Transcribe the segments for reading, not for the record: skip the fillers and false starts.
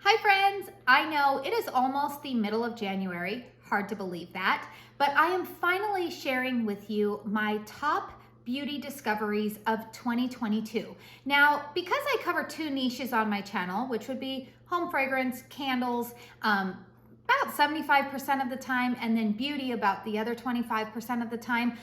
Hi friends, I know it is almost the middle of January, hard to believe that, but I am finally sharing with you my top beauty discoveries of 2022. Now, because I cover two niches on my channel, which would be home fragrance, candles, about 75% of the time, and then beauty about the other 25% of the time,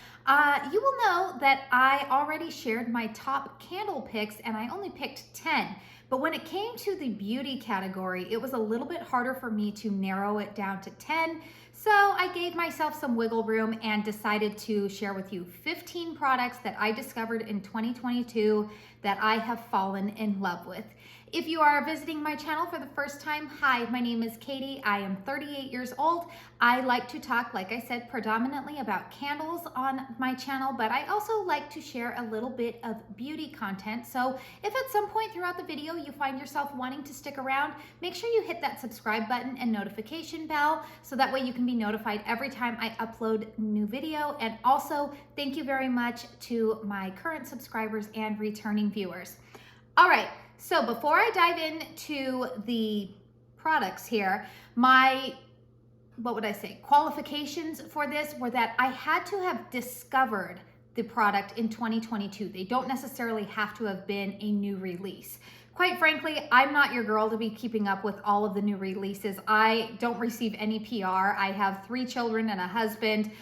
you will know that I already shared my top candle picks and I only picked 10. But when it came to the beauty category, it was a little bit harder for me to narrow it down to 10. So I gave myself some wiggle room and decided to share with you 15 products that I discovered in 2022 that I have fallen in love with. If you are visiting my channel for the first time, hi, my name is Katie. I am 38 years old. I like to talk, like I said, predominantly about candles on my channel, but I also like to share a little bit of beauty content. So if at some point throughout the video you find yourself wanting to stick around, make sure you hit that subscribe button and notification bell so that way you can be notified every time I upload new video. And also, thank you very much to my current subscribers and returning viewers. All right. So before I dive into the products here, qualifications for this were that I had to have discovered the product in 2022. They don't necessarily have to have been a new release. Quite frankly, I'm not your girl to be keeping up with all of the new releases. I don't receive any PR. I have 3 children and a husband.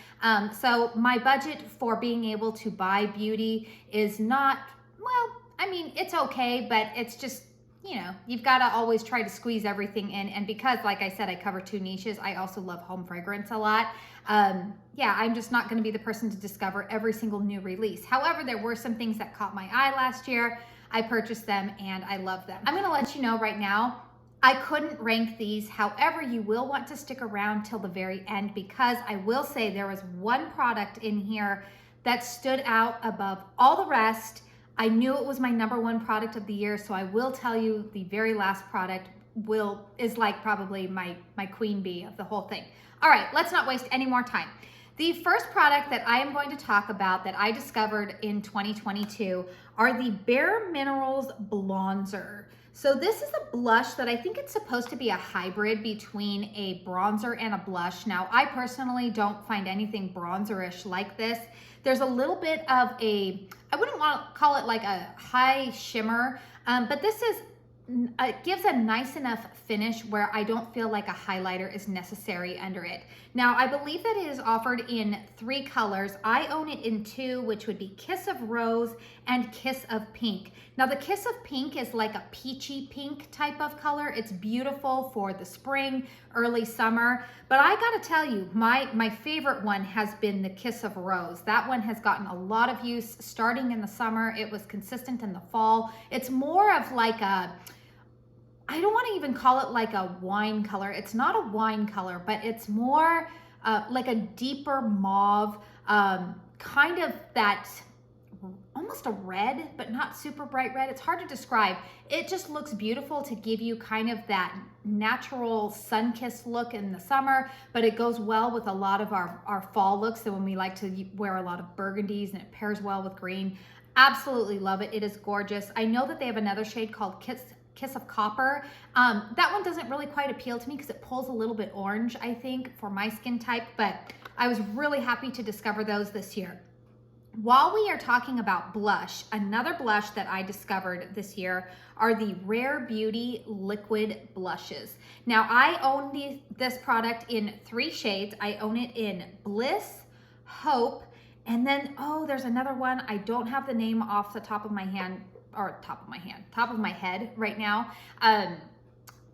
So my budget for being able to buy beauty is not, well, I mean, it's okay, but it's just, you know, you've got to always try to squeeze everything in. And because, like I said, I cover 2 niches, I also love home fragrance a lot. Yeah, I'm just not going to be the person to discover every single new release. However, there were some things that caught my eye last year. I purchased them and I love them. I'm going to let you know right now, I couldn't rank these. However, you will want to stick around till the very end because I will say there was one product in here that stood out above all the rest. I knew it was my #1 product of the year, so I will tell you the very last product is like probably my queen bee of the whole thing. All right, let's not waste any more time. The first product that I am going to talk about that I discovered in 2022 are the Bareminerals Blonzer. So this is a blush that I think it's supposed to be a hybrid between a bronzer and a blush. Now, I personally don't find anything bronzerish like this. There's a little bit of I wouldn't want to call it like a high shimmer, but this is, it gives a nice enough finish where I don't feel like a highlighter is necessary under it. Now, I believe that it is offered in 3 colors. I own it in 2, which would be Kiss of Rose and Kiss of Pink. Now, the Kiss of Pink is like a peachy pink type of color. It's beautiful for the spring, early summer. But I gotta tell you, my favorite one has been the Kiss of Rose. That one has gotten a lot of use starting in the summer. It was consistent in the fall. It's more of like a, I don't want to even call it like a wine color. It's not a wine color, but it's more like a deeper mauve, kind of that almost a red, but not super bright red. It's hard to describe. It just looks beautiful to give you kind of that natural sun-kissed look in the summer, but it goes well with a lot of our fall looks. So when we like to wear a lot of burgundies and it pairs well with green, absolutely love it. It is gorgeous. I know that they have another shade called Kiss of Copper. That one doesn't really quite appeal to me because it pulls a little bit orange, I think, for my skin type, but I was really happy to discover those this year. While we are talking about blush, another blush that I discovered this year are the Rare Beauty liquid blushes. Now, I own this product in 3 shades. I own it in Bliss, Hope, and then, oh, there's another one. I don't have the name off the top of my head right now.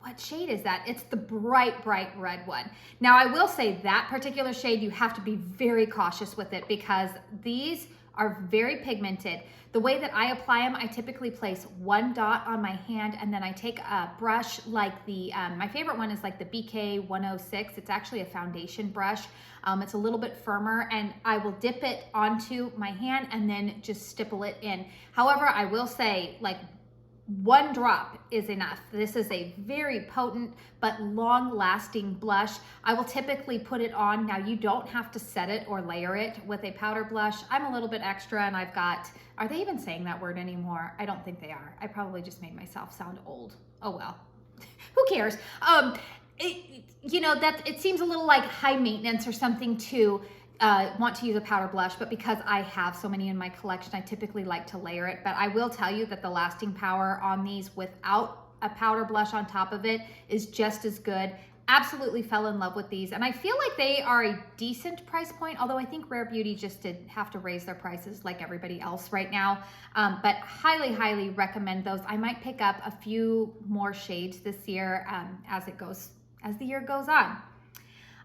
What shade is that? It's the bright red one. Now, I will say that particular shade, you have to be very cautious with it because these are very pigmented. The way that I apply them, I typically place 1 dot on my hand and then I take a brush like the, my favorite one is like the BK 106. It's actually a foundation brush. It's a little bit firmer and I will dip it onto my hand and then just stipple it in. However, I will say like 1 drop is enough. This is a very potent but long-lasting blush. I will typically put it on. Now, you don't have to set it or layer it with a powder blush. I'm a little bit extra and I've got, are they even saying that word anymore? I don't think they are. I probably just made myself sound old. Oh well. who cares? You know, that it seems a little like high maintenance or something to want to use a powder blush, but because I have so many in my collection, I typically like to layer it. But I will tell you that the lasting power on these without a powder blush on top of it is just as good. Absolutely fell in love with these, and I feel like they are a decent price point, although I think Rare Beauty just did have to raise their prices like everybody else right now. But highly recommend those. I might pick up a few more shades this year as the year goes on.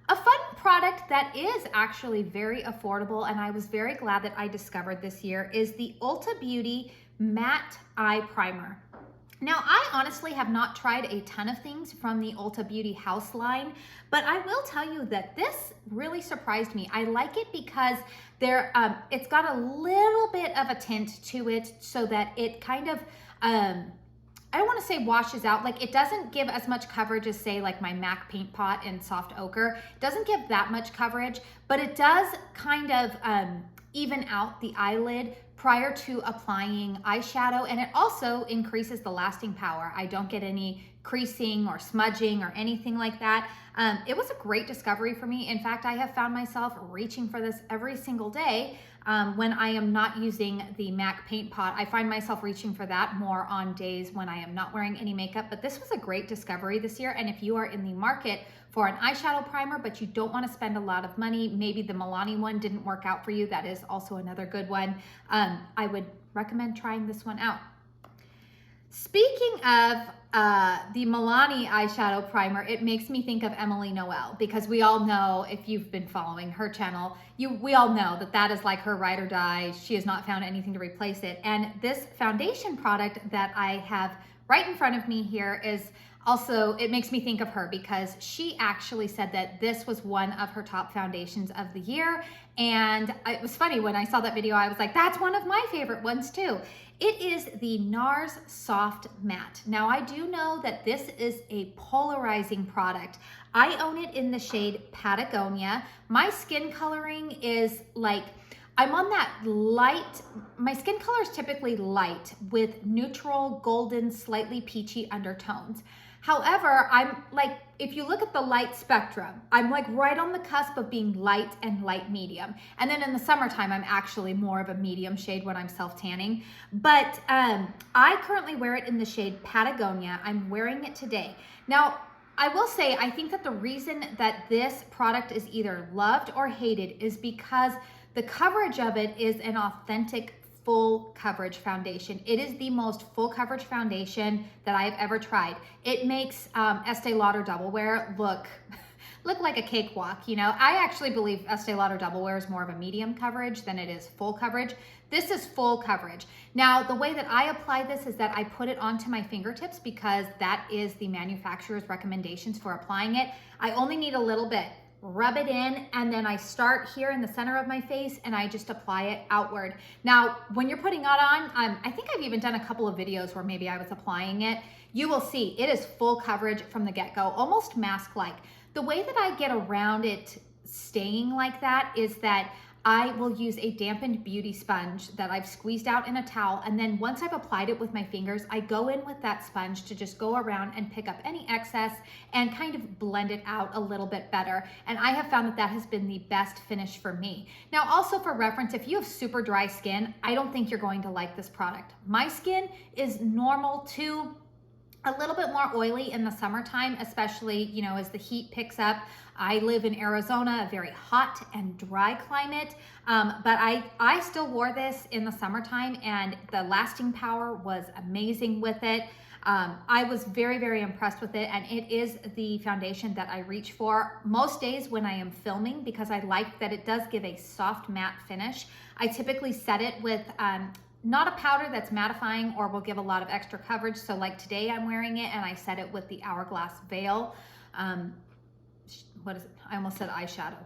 A fun product that is actually very affordable, and I was very glad that I discovered this year, is the Ulta Beauty Matte Eye Primer. Now, I honestly have not tried a ton of things from the Ulta Beauty House line, but I will tell you that this really surprised me. I like it because it's got a little bit of a tint to it so that it kind of, I don't want to say washes out, like it doesn't give as much coverage as say like my MAC Paint Pot in Soft Ochre. It doesn't give that much coverage, but it does kind of even out the eyelid prior to applying eyeshadow, and it also increases the lasting power. I don't get any creasing or smudging or anything like that. It was a great discovery for me. In fact, I have found myself reaching for this every single day. When I am not using the MAC Paint Pot, I find myself reaching for that more on days when I am not wearing any makeup. But this was a great discovery this year, and if you are in the market for an eyeshadow primer, but you don't want to spend a lot of money, maybe the Milani one didn't work out for you, that is also another good one. I would recommend trying this one out. Speaking of the Milani eyeshadow primer, it makes me think of Emily Noel, because we all know, if you've been following her channel, we all know that that is like her ride or die. She has not found anything to replace it. And this foundation product that I have right in front of me here is also, it makes me think of her because she actually said that this was one of her top foundations of the year. And it was funny, when I saw that video, I was like, that's one of my favorite ones too. It is the Nars Soft Matte. Now, I do know that this is a polarizing product. I own it in the shade Patagonia. My skin coloring is like, I'm on that light, my skin color is typically light with neutral, golden, slightly peachy undertones. However, I'm like, if you look at the light spectrum, I'm like right on the cusp of being light and light medium. And then in the summertime, I'm actually more of a medium shade when I'm self-tanning. But I currently wear it in the shade Patagonia. I'm wearing it today. Now, I will say, I think that the reason that this product is either loved or hated is because the coverage of it is an authentic full coverage foundation. It is the most full coverage foundation that I have ever tried. It makes Estee Lauder Double Wear look like a cakewalk. You know, I actually believe Estee Lauder Double Wear is more of a medium coverage than it is full coverage. This is full coverage. Now, the way that I apply this is that I put it onto my fingertips because that is the manufacturer's recommendations for applying it. I only need a little bit. Rub it in, and then I start here in the center of my face and I just apply it outward. Now, when you're putting it on, I think I've even done a couple of videos where maybe I was applying it. You will see it is full coverage from the get-go, almost mask-like. The way that I get around it staying like that is that I will use a dampened beauty sponge that I've squeezed out in a towel, and then once I've applied it with my fingers, I go in with that sponge to just go around and pick up any excess and kind of blend it out a little bit better. And I have found that that has been the best finish for me. Now, also for reference, if you have super dry skin, I don't think you're going to like this product. My skin is normal to a little bit more oily in the summertime, especially, you know, as the heat picks up. I live in Arizona, a very hot and dry climate, but I still wore this in the summertime, and the lasting power was amazing with it. I was very impressed with it, and it is the foundation that I reach for most days when I am filming, because I like that it does give a soft matte finish. I typically set it with not a powder that's mattifying or will give a lot of extra coverage. So like today I'm wearing it and I set it with the Hourglass Veil. What is it? I almost said eyeshadow.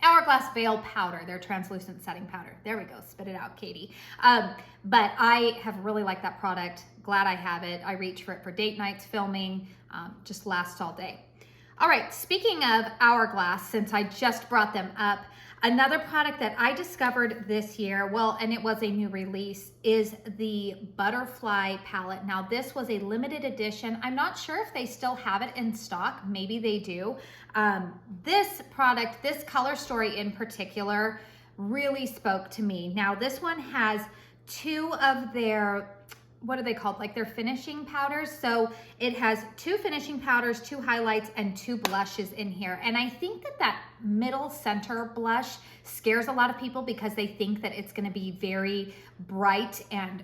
Hourglass Veil powder, their translucent setting powder. There we go, spit it out, Katie. But I have really liked that product. Glad I have it. I reach for it for date nights, filming, just lasts all day. All right, speaking of Hourglass, since I just brought them up, another product that I discovered this year, well, and it was a new release, is the Butterfly palette. Now, this was a limited edition. I'm not sure if they still have it in stock. Maybe they do. This product, this color story in particular, really spoke to me. Now, this one has two of their, what are they called? Like their finishing powders. So it has two finishing powders, two highlights, and two blushes in here. And I think that that middle center blush scares a lot of people because they think that it's gonna be very bright, and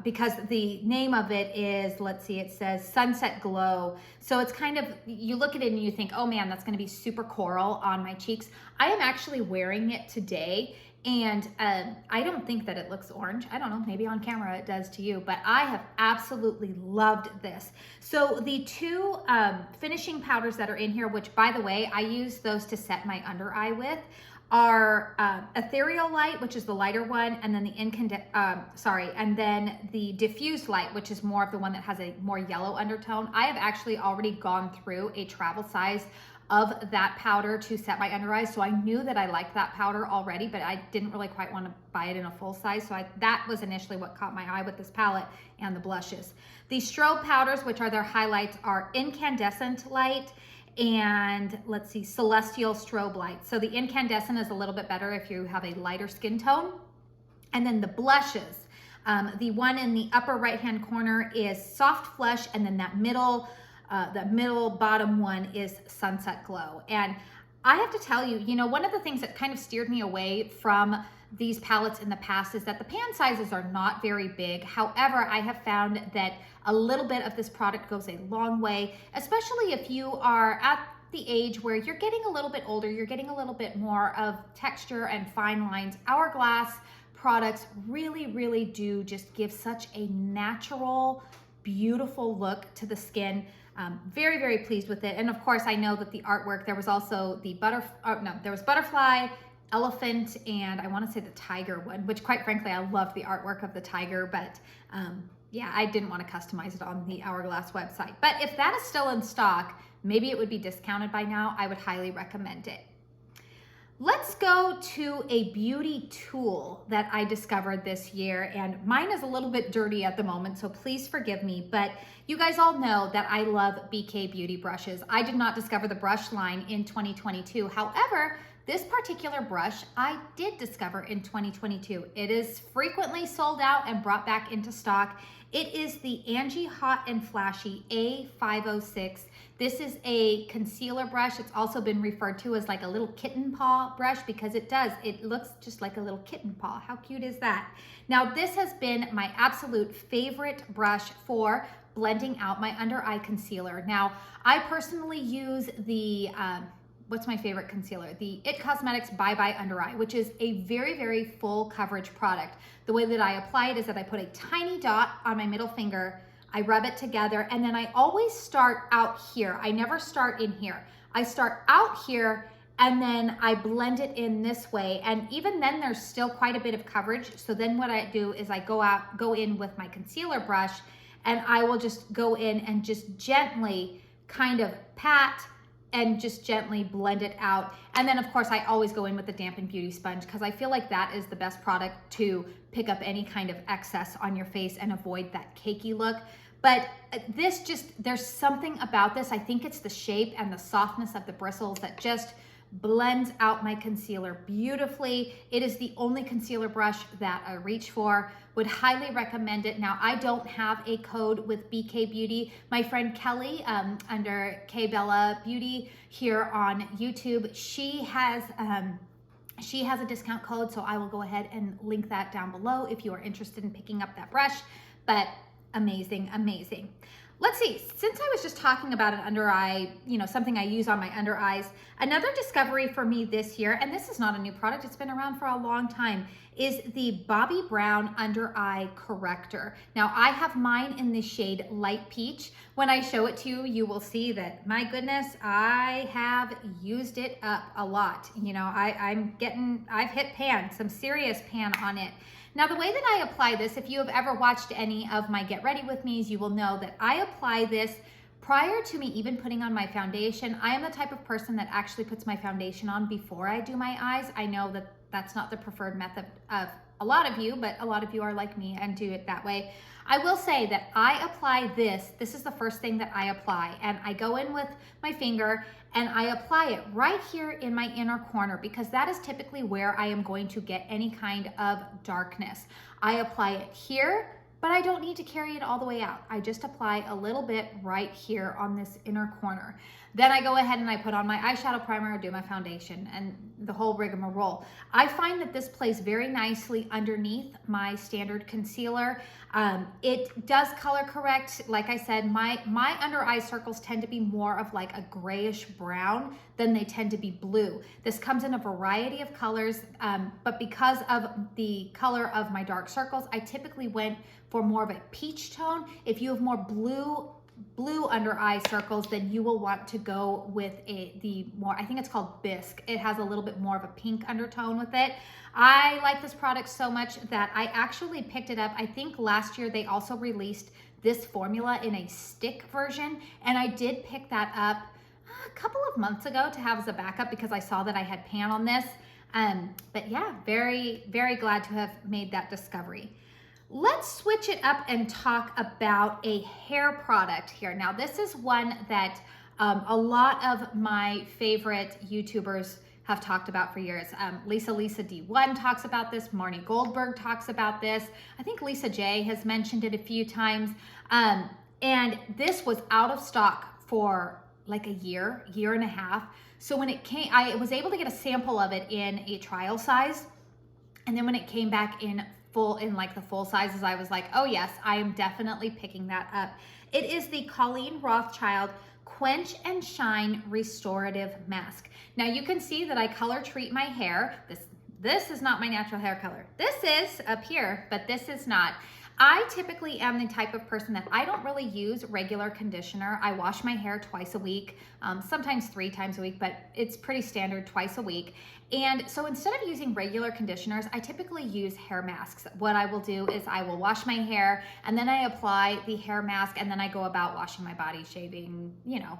because the name of it is, let's see, it says Sunset Glow. So it's kind of, you look at it and you think, oh man, that's gonna be super coral on my cheeks. I am actually wearing it today, and I don't think that it looks orange. I don't know, maybe on camera it does to you, but I have absolutely loved this. So the two finishing powders that are in here, which by the way, I use those to set my under eye with, are Ethereal Light, which is the lighter one, and then and then the Diffused Light, which is more of the one that has a more yellow undertone. I have actually already gone through a travel size of that powder to set my under eyes. So I knew that I liked that powder already, but I didn't really quite want to buy it in a full size. So that was initially what caught my eye with this palette, and the blushes. The strobe powders, which are their highlights, are Incandescent Light and let's see, Celestial Strobe Light. So the incandescent is a little bit better if you have a lighter skin tone. And then the blushes, the one in the upper right-hand corner is Soft Flush, and then that middle bottom one is Sunset Glow. And I have to tell you, you know, one of the things that kind of steered me away from these palettes in the past is that the pan sizes are not very big. However, I have found that a little bit of this product goes a long way, especially if you are at the age where you're getting a little bit older, you're getting a little bit more of texture and fine lines. Hourglass products really, really do just give such a natural, beautiful look to the skin. Very, very pleased with it. And of course, I know that the artwork, there was also the there was butterfly, elephant, and I want to say the tiger one, which quite frankly, I loved the artwork of the tiger, but yeah, I didn't want to customize it on the Hourglass website. But if that is still in stock, maybe it would be discounted by now. I would highly recommend it. Let's go to a beauty tool that I discovered this year, and mine is a little bit dirty at the moment, so please forgive me, but you guys all know that I love BK Beauty brushes. I did not discover the brush line in 2022. However, this particular brush I did discover in 2022. It is frequently sold out and brought back into stock. It is the Angie Hot and Flashy A506. This is a concealer brush. It's also been referred to as like a little kitten paw brush because it does. It looks just like a little kitten paw. How cute is that? Now, this has been my absolute favorite brush for blending out my under eye concealer. Now, I personally use the, what's my favorite concealer? The It Cosmetics Bye Bye Under Eye, which is a very, very full coverage product. The way that I apply it is that I put a tiny dot on my middle finger, I rub it together, and then I always start out here. I never start in here. I start out here, and then I blend it in this way. And even then there's still quite a bit of coverage. So then what I do is I go in with my concealer brush, and I will just go in and just gently kind of pat and just gently blend it out. And then of course I always go in with the dampened beauty sponge because I feel like that is the best product to pick up any kind of excess on your face and avoid that cakey look. But this just, there's something about this. I think it's the shape and the softness of the bristles that just blends out my concealer beautifully. It is the only concealer brush that I reach for. Would highly recommend it. Now, I don't have a code with BK Beauty. My friend Kelly, under K Bella Beauty here on YouTube, she has a discount code, so I will go ahead and link that down below if you are interested in picking up that brush. But amazing, amazing. Let's see, since I was just talking about an under eye, you know, something I use on my under eyes, another discovery for me this year, and this is not a new product, it's been around for a long time, is the Bobbi Brown Under Eye Corrector. Now, I have mine in the shade Light Peach. When I show it to you, you will see that, my goodness, I have used it up a lot. You know, I've hit pan, some serious pan on it. Now, the way that I apply this, if you have ever watched any of my Get Ready With Me's, you will know that I apply this Prior to me even putting on my foundation, I am the type of person that actually puts my foundation on before I do my eyes. I know that that's not the preferred method of a lot of you, but a lot of you are like me and do it that way. I will say that I apply this is the first thing that I apply, and I go in with my finger and I apply it right here in my inner corner because that is typically where I am going to get any kind of darkness. I apply it here, but I don't need to carry it all the way out. I just apply a little bit right here on this inner corner. Then I go ahead and I put on my eyeshadow primer, do my foundation, and the whole rigmarole. I find that this plays very nicely underneath my standard concealer. It does color correct. Like I said, my under eye circles tend to be more of like a grayish brown than they tend to be blue. This comes in a variety of colors, but because of the color of my dark circles, I typically went for more of a peach tone. If you have more blue under eye circles, then you will want to go with the more, I think it's called Bisque. It has a little bit more of a pink undertone with it. I like this product so much that I actually picked it up. I think last year they also released this formula in a stick version, and I did pick that up a couple of months ago to have as a backup because I saw that I had pan on this. But yeah, very, very glad to have made that discovery. Let's switch it up and talk about a hair product here. Now, this is one that a lot of my favorite YouTubers have talked about for years. Lisa D1 talks about this. Marnie Goldberg talks about this. I think Lisa J has mentioned it a few times. And this was out of stock for like a year and a half. So when it came, I was able to get a sample of it in a trial size. And then when it came back in like the full sizes, I was like, oh yes, I am definitely picking that up. It is the Colleen Rothschild Quench and Shine Restorative Mask. Now you can see that I color treat my hair. This is not my natural hair color. This is up here, but this is not. I typically am the type of person that I don't really use regular conditioner. I wash my hair twice a week, sometimes 3 times a week, but it's pretty standard twice a week. And so instead of using regular conditioners, I typically use hair masks. What I will do is I will wash my hair and then I apply the hair mask and then I go about washing my body, shaving, you know.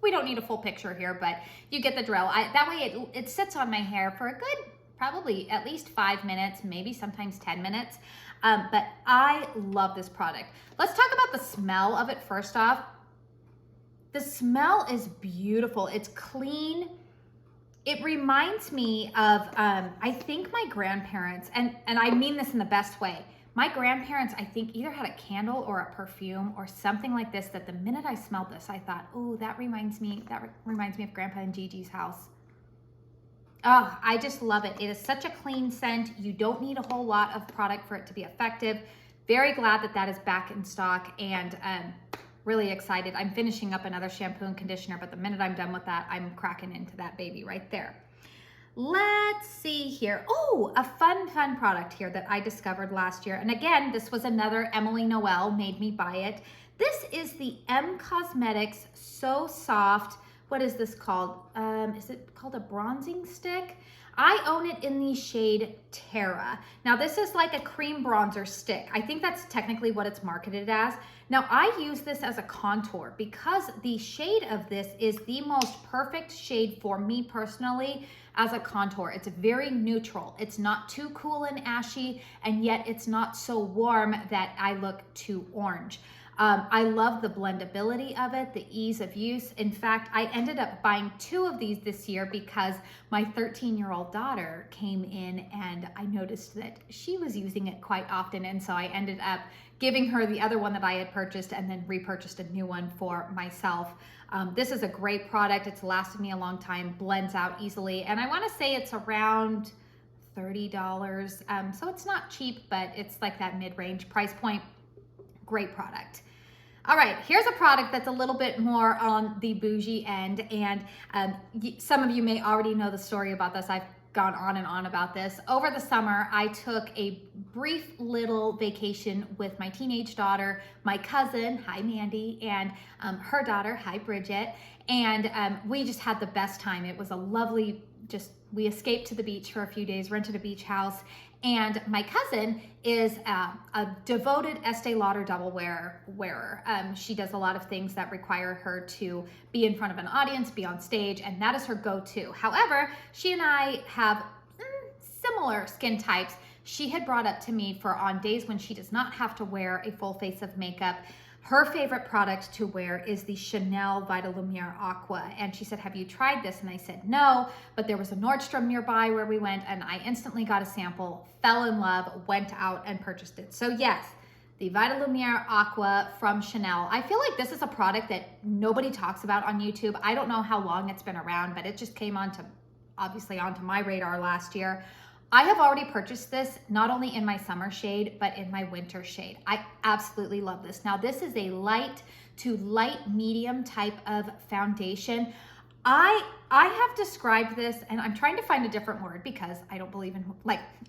We don't need a full picture here, but you get the drill. That way it sits on my hair for a good, probably at least 5 minutes, maybe sometimes 10 minutes. But I love this product. Let's talk about the smell of it first off. The smell is beautiful. It's clean. It reminds me of, I think my grandparents, and I mean this in the best way. My grandparents, I think, either had a candle or a perfume or something like this that the minute I smelled this, I thought, oh, that reminds me of Grandpa and Gigi's house. Oh, I just love it. It is such a clean scent. You don't need a whole lot of product for it to be effective. Very glad that that is back in stock and really excited. I'm finishing up another shampoo and conditioner, but the minute I'm done with that, I'm cracking into that baby right there. Let's see here. Oh, a fun product here that I discovered last year. And again, this was another Emily Noel made me buy it. This is the M Cosmetics So Soft. What is this called? Is it called a bronzing stick? I own it in the shade Terra. Now this is like a cream bronzer stick. I think that's technically what it's marketed as. Now I use this as a contour because the shade of this is the most perfect shade for me personally as a contour. It's very neutral. It's not too cool and ashy, and yet it's not so warm that I look too orange. I love the blendability of it, the ease of use. In fact, I ended up buying 2 of these this year because my 13-year-old daughter came in and I noticed that she was using it quite often. And so I ended up giving her the other one that I had purchased and then repurchased a new one for myself. This is a great product. It's lasted me a long time, blends out easily. And I want to say it's around $30. So it's not cheap, but it's like that mid-range price point. Great product. All right, here's a product that's a little bit more on the bougie end, and some of you may already know the story about this. I've gone on and on about this. Over the summer, I took a brief little vacation with my teenage daughter, my cousin, hi Mandy, and her daughter, hi Bridget, and we just had the best time. It was a lovely, we escaped to the beach for a few days, rented a beach house, And my cousin is a devoted Estee Lauder double wearer. She does a lot of things that require her to be in front of an audience, be on stage, and that is her go-to. However, she and I have similar skin types. She had brought up to me for on days when she does not have to wear a full face of makeup, her favorite product to wear is the Chanel Vitalumiere Aqua. And she said, have you tried this? And I said, no, but there was a Nordstrom nearby where we went and I instantly got a sample, fell in love, went out and purchased it. So yes, the Vitalumiere Aqua from Chanel. I feel like this is a product that nobody talks about on YouTube. I don't know how long it's been around, but it just came obviously onto my radar last year. I have already purchased this, not only in my summer shade, but in my winter shade. I absolutely love this. Now, this is a light to light medium type of foundation. I have described this, and I'm trying to find a different word because I don't believe in,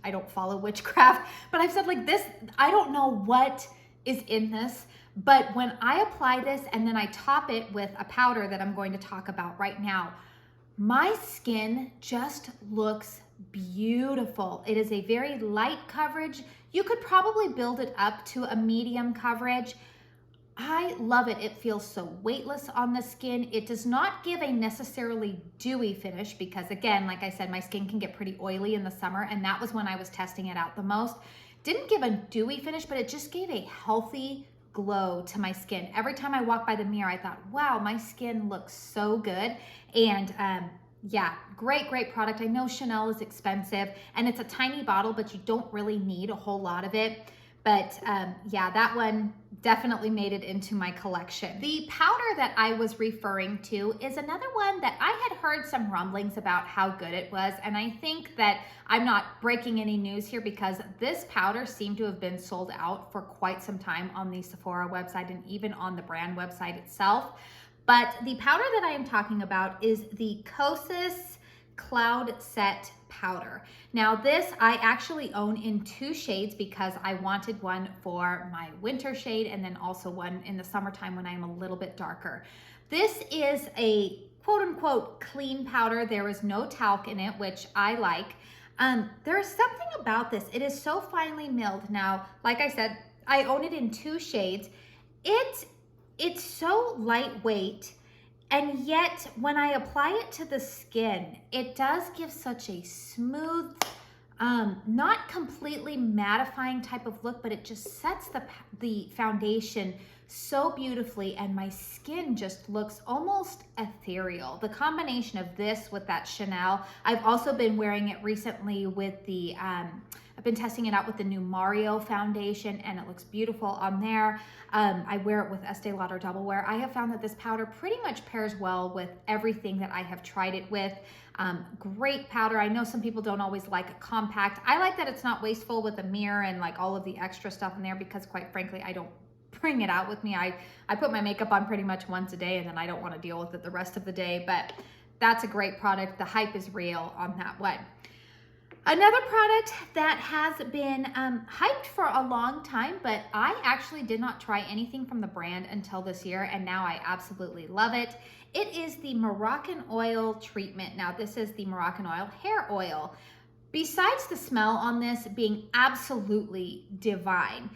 I don't follow witchcraft, but I've said like this, I don't know what is in this, but when I apply this and then I top it with a powder that I'm going to talk about right now, my skin just looks beautiful. It is a very light coverage. You could probably build it up to a medium coverage. I love it. It feels so weightless on the skin. It does not give a necessarily dewy finish because, again, like I said, my skin can get pretty oily in the summer, and that was when I was testing it out the most. Didn't give a dewy finish, but it just gave a healthy glow to my skin. Every time I walked by the mirror, I thought, wow, my skin looks so good. And yeah, great product. I know Chanel is expensive and it's a tiny bottle, but you don't really need a whole lot of it. But yeah, that one definitely made it into my collection. The powder that I was referring to is another one that I had heard some rumblings about how good it was. And I think that I'm not breaking any news here because this powder seemed to have been sold out for quite some time on the Sephora website and even on the brand website itself. But the powder that I am talking about is the Kosas Cloud Set powder. Now this I actually own in 2 shades because I wanted one for my winter shade and then also one in the summertime when I'm a little bit darker. This is a quote unquote clean powder. There is no talc in it, which I like. There is something about this. It is so finely milled. Now, like I said, I own it in 2 shades. It's so lightweight, and yet when I apply it to the skin, it does give such a smooth, not completely mattifying type of look, but it just sets the foundation so beautifully, and my skin just looks almost ethereal. The combination of this with that Chanel, I've also been wearing it recently with the, I've been testing it out with the new Mario foundation and it looks beautiful on there. I wear it with Estee Lauder Double Wear. I have found that this powder pretty much pairs well with everything that I have tried it with. Great powder. I know some people don't always like a compact. I like that it's not wasteful with a mirror and like all of the extra stuff in there because quite frankly, I don't bring it out with me. I put my makeup on pretty much once a day and then I don't want to deal with it the rest of the day, but that's a great product. The hype is real on that one. Another product that has been hyped for a long time, but I actually did not try anything from the brand until this year, and now I absolutely love it. It is the Moroccan Oil treatment. Now, this is the Moroccan Oil hair oil. Besides the smell on this being absolutely divine,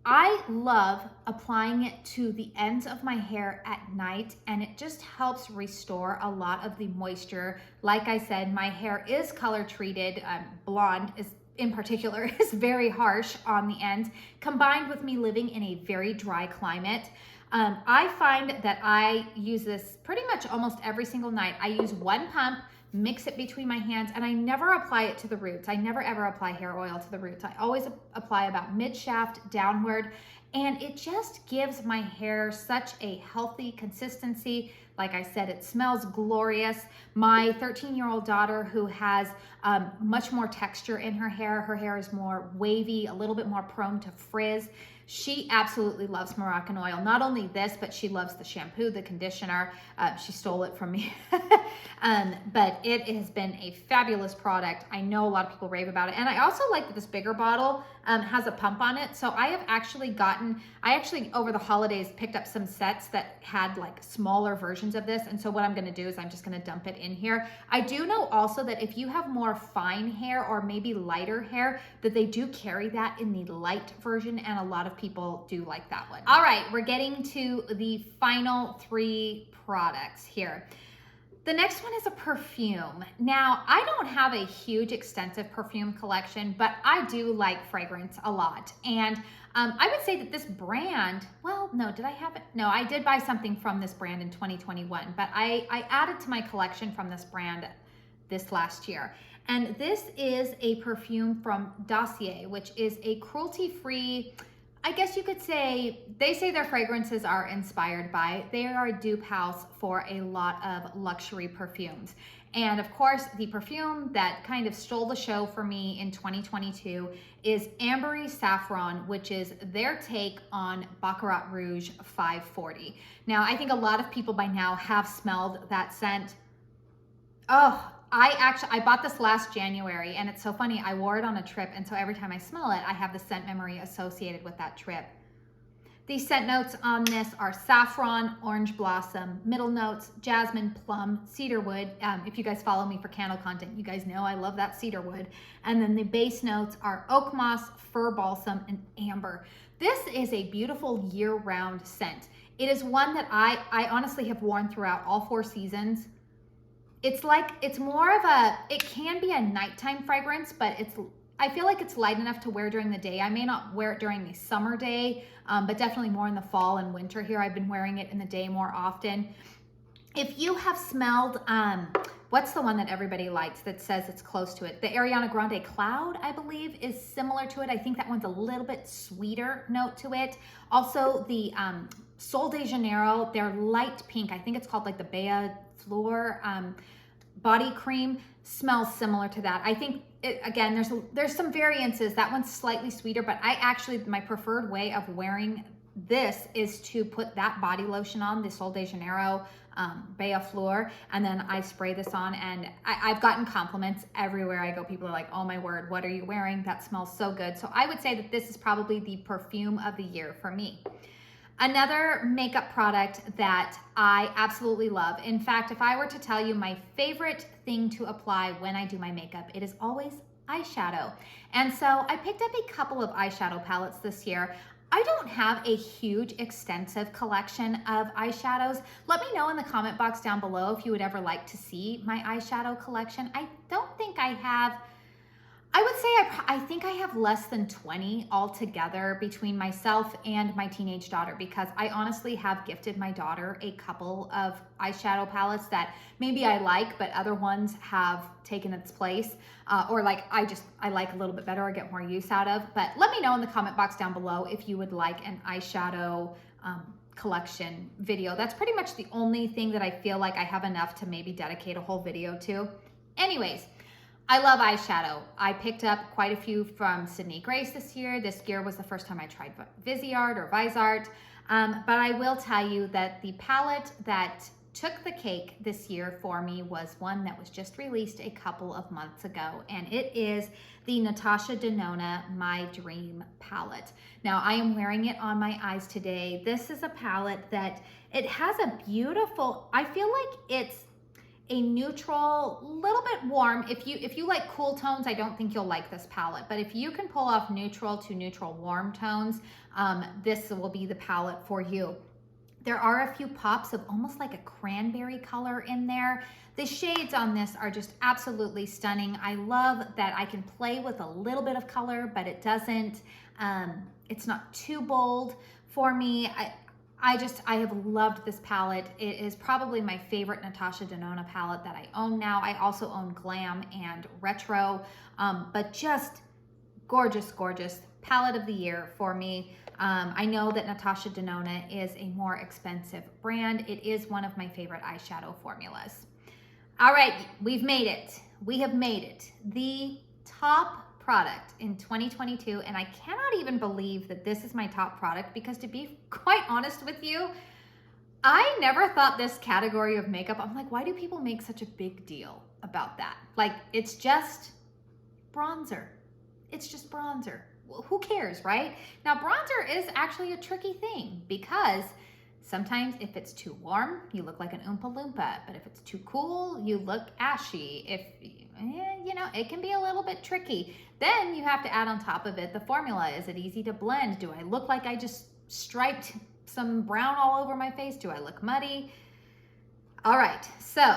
I love applying it to the ends of my hair at night, and it just helps restore a lot of the moisture. Like I said, my hair is color treated. Blonde is in particular is very harsh on the ends, combined with me living in a very dry climate. I find that I use this pretty much almost every single night. I use 1 pump, mix it between my hands, and I never apply it to the roots. I never ever apply hair oil to the roots. I always apply about mid-shaft downward, and it just gives my hair such a healthy consistency. Like I said, it smells glorious. My 13-year-old daughter, who has much more texture in her hair is more wavy, a little bit more prone to frizz. She absolutely loves Moroccan Oil. Not only this, but she loves the shampoo, the conditioner. She stole it from me. But it has been a fabulous product. I know a lot of people rave about it. And I also like that this bigger bottle has a pump on it. So I actually over the holidays picked up some sets that had like smaller versions of this. And so what I'm gonna do is I'm just gonna dump it in here. I do know also that if you have more fine hair or maybe lighter hair, that they do carry that in the light version, and a lot of people do like that one. All right, we're getting to the final 3 products here. The next one is a perfume. Now, I don't have a huge extensive perfume collection, but I do like fragrance a lot. And I would say that this brand, well, no, did I have it? No, I did buy something from this brand in 2021, but I added to my collection from this brand this last year. And this is a perfume from Dossier, which is a cruelty-free, I guess you could say, they say their fragrances are inspired by, they are a dupe house for a lot of luxury perfumes. And of course, the perfume that kind of stole the show for me in 2022 is Ambery Saffron, which is their take on Baccarat Rouge 540. Now, I think a lot of people by now have smelled that scent. Oh, I bought this last January, and it's so funny. I wore it on a trip, and so every time I smell it, I have the scent memory associated with that trip. The scent notes on this are saffron, orange blossom, middle notes, jasmine, plum, cedarwood. If you guys follow me for candle content, you guys know I love that cedarwood. And then the base notes are oak moss, fir balsam, and amber. This is a beautiful year-round scent. It is one that I honestly have worn throughout all 4 seasons. It's more of a, it can be a nighttime fragrance, but I feel like it's light enough to wear during the day. I may not wear it during the summer day, but definitely more in the fall and winter here. I've been wearing it in the day more often. If you have smelled, what's the one that everybody likes that says it's close to it? The Ariana Grande Cloud, I believe, is similar to it. I think that one's a little bit sweeter note to it. Also the Sol de Janeiro, they're light pink. I think it's called like the Bea Fleur body cream, smells similar to that. I think again, there's some variances. That one's slightly sweeter, but my preferred way of wearing this is to put that body lotion on, the Sol de Janeiro Bea Fleur, and then I spray this on, and I've gotten compliments everywhere I go. People are like, oh my word, what are you wearing? That smells so good. So I would say that this is probably the perfume of the year for me. Another makeup product that I absolutely love. In fact, if I were to tell you my favorite thing to apply when I do my makeup, it is always eyeshadow. And so I picked up a couple of eyeshadow palettes this year. I don't have a huge extensive collection of eyeshadows. Let me know in the comment box down below if you would ever like to see my eyeshadow collection. I don't think I have, I would say I think I have less than 20 altogether between myself and my teenage daughter, because I honestly have gifted my daughter a couple of eyeshadow palettes that maybe I like, but other ones have taken its place, or like I like a little bit better or get more use out of. But let me know in the comment box down below if you would like an eyeshadow collection video. That's pretty much the only thing that I feel like I have enough to maybe dedicate a whole video to. Anyways, I love eyeshadow. I picked up quite a few from Sydney Grace this year. This year was the first time I tried Viseart or Viseart. But I will tell you that the palette that took the cake this year for me was one that was just released a couple of months ago, and it is the Natasha Denona My Dream palette. Now, I am wearing it on my eyes today. This is a palette that it has a beautiful, I feel like it's a neutral, little bit warm. If you like cool tones, I don't think you'll like this palette, but if you can pull off neutral to neutral warm tones, this will be the palette for you. There are a few pops of almost like a cranberry color in there. The shades on this are just absolutely stunning. I love that I can play with a little bit of color, but it doesn't, it's not too bold for me. I have loved this palette. It is probably my favorite Natasha Denona palette that I own now. I also own Glam and Retro, but just gorgeous, gorgeous palette of the year for me. I know that Natasha Denona is a more expensive brand. It is one of my favorite eyeshadow formulas. All right, we've made it. We have made it. The top product in 2022, and I cannot even believe that this is my top product because, to be quite honest with you, I never thought this category of makeup, I'm like, why do people make such a big deal about that? Like, it's just bronzer. It's just bronzer. Well, who cares, right? Now, bronzer is actually a tricky thing because sometimes if it's too warm, you look like an Oompa Loompa, but if it's too cool, you look ashy. You know, it can be a little bit tricky. Then you have to add on top of it the formula. Is it easy to blend? Do I look like I just striped some brown all over my face? Do I look muddy? All right, so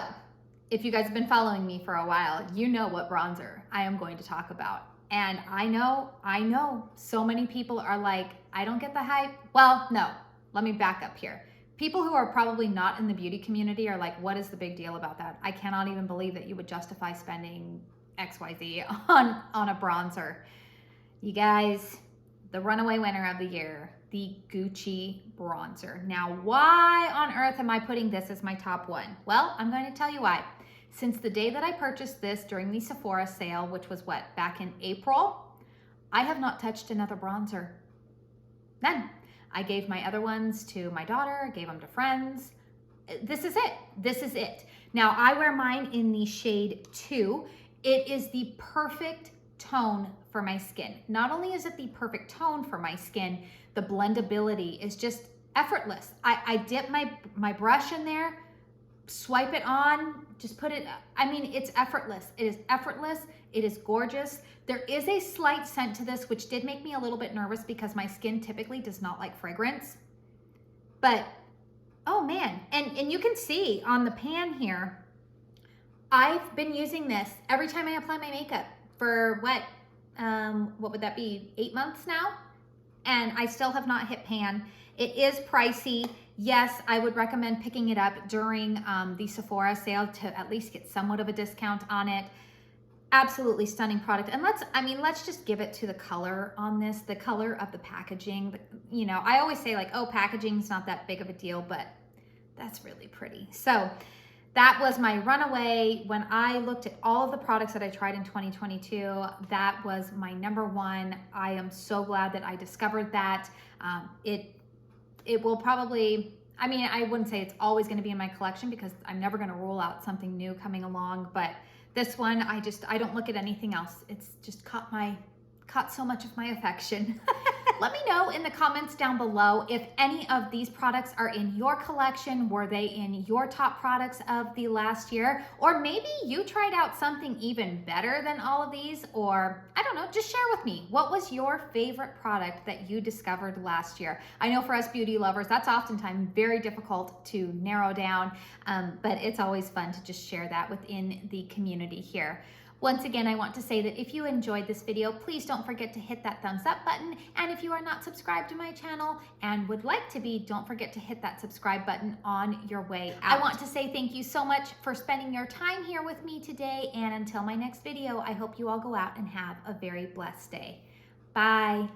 if you guys have been following me for a while, you know what bronzer I am going to talk about. And I know so many people are like, I don't get the hype. Well, no, let me back up here. People who are probably not in the beauty community are like, what is the big deal about that? I cannot even believe that you would justify spending XYZ on a bronzer. You guys, the runaway winner of the year, the Gucci bronzer. Now, why on earth am I putting this as my top one? Well, I'm going to tell you why. Since the day that I purchased this during the Sephora sale, which was what, back in April, I have not touched another bronzer. None. I gave my other ones to my daughter, gave them to friends. This is it. This is it. Now, I wear mine in the shade 2. It is the perfect tone for my skin. Not only is it the perfect tone for my skin, the blendability is just effortless. I dip my brush in there, swipe it on, just put it, I mean, it's effortless. It is effortless. It is gorgeous. There is a slight scent to this, which did make me a little bit nervous because my skin typically does not like fragrance. But, oh man, and you can see on the pan here, I've been using this every time I apply my makeup for what would that be, 8 months now? And I still have not hit pan. It is pricey. Yes, I would recommend picking it up during the Sephora sale to at least get somewhat of a discount on it. Absolutely stunning product. And let's just give it to the color on this, the color of the packaging. You know, I always say like, oh, packaging's not that big of a deal, but that's really pretty. So that was my runaway. When I looked at all of the products that I tried in 2022, that was my number one. I am so glad that I discovered that. It will probably, I mean, I wouldn't say it's always going to be in my collection because I'm never going to rule out something new coming along, but this one, I don't look at anything else. It's just caught so much of my affection. Let me know in the comments down below if any of these products are in your collection. Were they in your top products of the last year? Or maybe you tried out something even better than all of these, or I don't know, just share with me. What was your favorite product that you discovered last year? I know for us beauty lovers, that's oftentimes very difficult to narrow down, but it's always fun to just share that within the community here. Once again, I want to say that if you enjoyed this video, please don't forget to hit that thumbs up button. And if you are not subscribed to my channel and would like to be, don't forget to hit that subscribe button on your way out. I want to say thank you so much for spending your time here with me today. And until my next video, I hope you all go out and have a very blessed day. Bye.